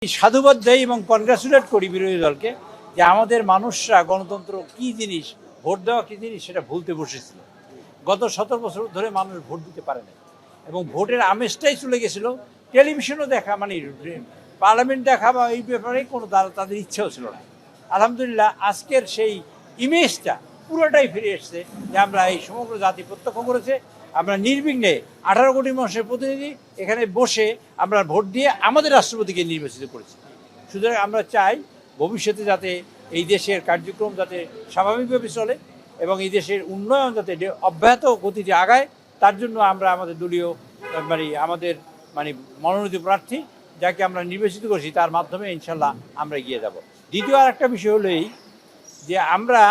সাধুবাদ দেই এবং কনগ্রাচুলেট করি বিরোধী দলকে যে আমাদের মানুষরা গণতন্ত্র কি জিনিস, ভোট দেওয়া কি জিনিস সেটা ভুলতে বসেছিল। গত 17 বছর ধরে মানুষ ভোট দিতে পারে না এবং ভোটের আমেজটাই চলে গেছিল। টেলিভিশনও দেখা মানে পার্লামেন্ট দেখা বা এই ব্যাপারে কোনো তাদের ইচ্ছেও ছিল না। আলহামদুলিল্লাহ আজকের সেই ইমেজটা পুরোটাই ফিরে এসছে যে আমরা এই সমগ্র জাতি প্রত্যক্ষ করেছে। আমরা নির্বিঘ্নে 18 কোটি মানুষের প্রতিনিধি এখানে বসে আমরা ভোট দিয়ে আমাদের রাষ্ট্রপতিকে নির্বাচিত করেছি। সুতরাং আমরা চাই ভবিষ্যতে যাতে এই দেশের কার্যক্রম যাতে স্বাভাবিকভাবে চলে এবং এই দেশের উন্নয়ন যাতে অব্যাহত গতিতে আগায়, তার জন্য আমরা আমাদের দলীয় আমাদের মনোনীত প্রার্থী যাকে আমরা নির্বাচিত করছি তার মাধ্যমে ইনশাল্লাহ আমরা এগিয়ে যাব। দ্বিতীয় আর একটা বিষয় হলো এই যে আমরা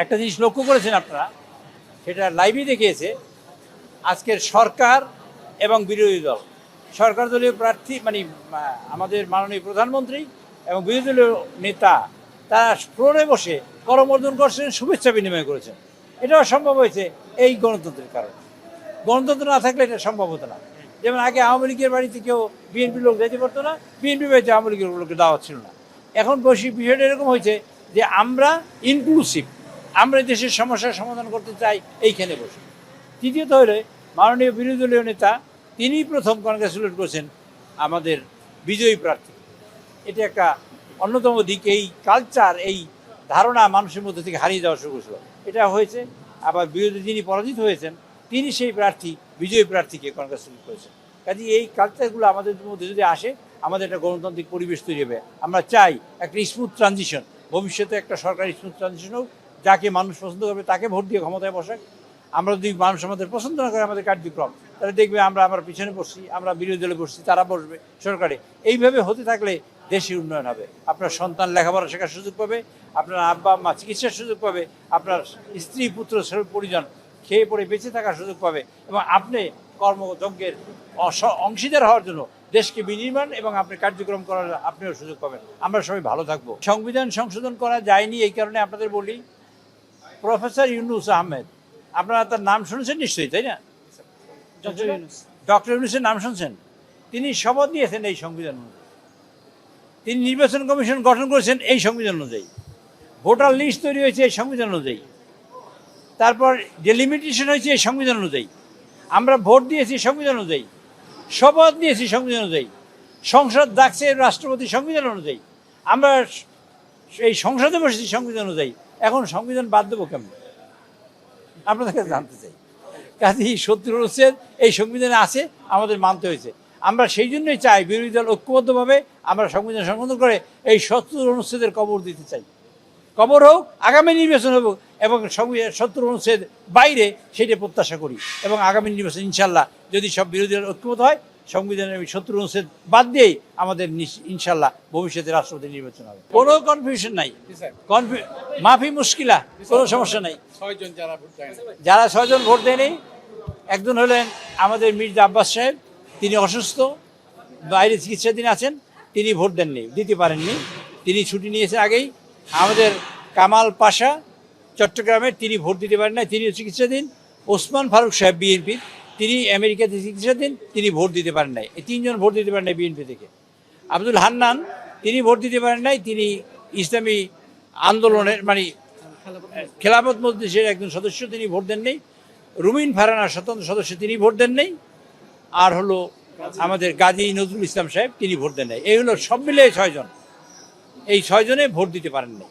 একটা জিনিস লক্ষ্য করেছেন আপনারা, সেটা লাইভে দেখিয়েছে আজকের সরকার এবং বিরোধী দল। সরকার দলীয় প্রার্থী আমাদের মাননীয় প্রধানমন্ত্রী এবং বিরোধী দলীয় নেতা তারা ফ্লোরে বসে করমর্দন করছেন, শুভেচ্ছা বিনিময় করেছেন। এটাও সম্ভব হয়েছে এই গণতন্ত্রের কারণে। গণতন্ত্র না থাকলে এটা সম্ভব হতো না। যেমন আগে আওয়ামী লীগের বাড়িতে কেউ বিএনপির লোক যেতে পারতো না, বিএনপি বাড়িতে আওয়ামী লীগের লোকের দাওয়াত ছিল না। এখন বিষয়টা এরকম হয়েছে যে আমরা ইনক্লুসিভ, আমরা দেশের সমস্যার সমাধান করতে চাই এইখানে বসে। তৃতীয়ত হলে মাননীয় বিরোধী দলীয় নেতা তিনি প্রথম কনগ্রাচুলেট করেছেন আমাদের বিজয়ী প্রার্থী। এটা একটা অন্যতম দিক। এই কালচার, এই ধারণা মানুষের মধ্যে থেকে হারিয়ে যাওয়া শুরু করেছিল। এটা হয়েছে আবার বিরোধী যিনি পরাজিত হয়েছেন তিনি সেই প্রার্থী বিজয়ী প্রার্থীকে কনগ্রাচুলেট করেছেন। কাজে এই কালচারগুলো আমাদের মধ্যে যদি আসে আমাদের একটা গণতান্ত্রিক পরিবেশ তৈরি হবে। আমরা চাই একটা স্মুথ ট্রানজিশন, ভবিষ্যতে একটা সরকারি স্মুথ ট্রানজিশন হোক, যাকে মানুষ পছন্দ করবে তাকে ভোট দিয়ে ক্ষমতায় বসাক। আমরা যদি মানুষ আমাদের পছন্দ না করে আমাদের কার্যক্রম, তাহলে দেখবে আমরা পিছনে বসছি, আমরা বিরোধী দলে বসছি, তারা বসবে সরকারে। এইভাবে হতে থাকলে দেশের উন্নয়ন হবে। আপনার সন্তান লেখাপড়া শেখার সুযোগ পাবে, আপনার আব্বা আম্মা চিকিৎসার সুযোগ পাবে, আপনার স্ত্রী পুত্র পরিজন খেয়ে পড়ে বেঁচে থাকার সুযোগ পাবে এবং আপনি কর্মযজ্ঞের অংশীদার হওয়ার জন্য দেশকে বিনির্মাণ এবং আপনি কার্যক্রম করার আপনিও সুযোগ পাবেন। আমরা সবাই ভালো থাকবো। সংবিধান সংশোধন করা যায়নি এই কারণে আপনাদের বলি, প্রফেসর ইউনুস আহমেদ, আপনারা তার নাম শুনেছেন নিশ্চয়ই, তাই না? ডক্টর ইউনুসের নাম শুনছেন? তিনি শপথ নিয়েছেন এই সংবিধান অনুযায়ী, তিনি নির্বাচন কমিশন গঠন করেছেন এই সংবিধান অনুযায়ী, ভোটার লিস্ট তৈরি হয়েছে এই সংবিধান অনুযায়ী, তারপর ডেলিমিটেশন হয়েছে এই সংবিধান অনুযায়ী, আমরা ভোট দিয়েছি সংবিধান অনুযায়ী, শপথ নিয়েছি সংবিধান অনুযায়ী, সংসদ ডাকছে রাষ্ট্রপতি সংবিধান অনুযায়ী, আমরা এই সংসদে বসেছি সংবিধান অনুযায়ী। এখন সংবিধান বাদ দেবো কেমন আপনাদের কাছে জানতে চাই। কাজেই 70 অনুচ্ছেদ এই সংবিধানে আছে, আমাদের মানতে হয়েছে। আমরা সেই জন্যই চাই বিরোধী দল ঐক্যবদ্ধভাবে আমরা সংবিধান সংশোধন করে এই 70 অনুচ্ছেদের কবর দিতে চাই। কবর হোক, আগামী নির্বাচন হোক এবং 70 অনুচ্ছেদ বাইরে সেটা প্রত্যাশা করি এবং আগামী নির্বাচন ইনশাল্লাহ যদি সব বিরোধী দল ঐক্যবদ্ধ হয় সংবিধানের 70 অনুচ্ছেদ বাদ দিয়েই আমাদের ইনশাল্লাহ ভবিষ্যতে রাষ্ট্রপতি নির্বাচন হবে। কোনো কনফিউশন নাই, মাফি মুশকিলা, কোনো সমস্যা নাই। যারা 6 জন ভোট দেয়নি, একজন হলেন আমাদের মির্জা আব্বাস সাহেব, তিনি অসুস্থ, বাইরে চিকিৎসাধীন আছেন, তিনি ভোট দেননি, দিতে পারেননি, তিনি ছুটি নিয়েছেন আগেই। আমাদের কামাল পাশা চট্টগ্রামের, তিনি ভোট দিতে পারেন না, তিনিও চিকিৎসাধীন। ওসমান ফারুক সাহেব বিএনপির, তিনি আমেরিকাতে চিকিৎসাধীন, তিনি ভোট দিতে পারেন নাই। এই 3 জন ভোট দিতে পারেন নাই বিএনপি থেকে। আব্দুল হান্নান, তিনি ভোট দিতে পারেন নাই, তিনি ইসলামী আন্দোলনের খেলাফত মজলিসের একজন সদস্য, তিনি ভোট দেন নেই। রুমিন ফারহানা স্বতন্ত্র সদস্য, তিনি ভোট দেন নেই। আর হলো আমাদের গাজী নজরুল ইসলাম সাহেব, তিনি ভোট দেন নাই। এই হলো সব মিলে 6 জন, এই 6 জনে ভোট দিতে পারেন নাই।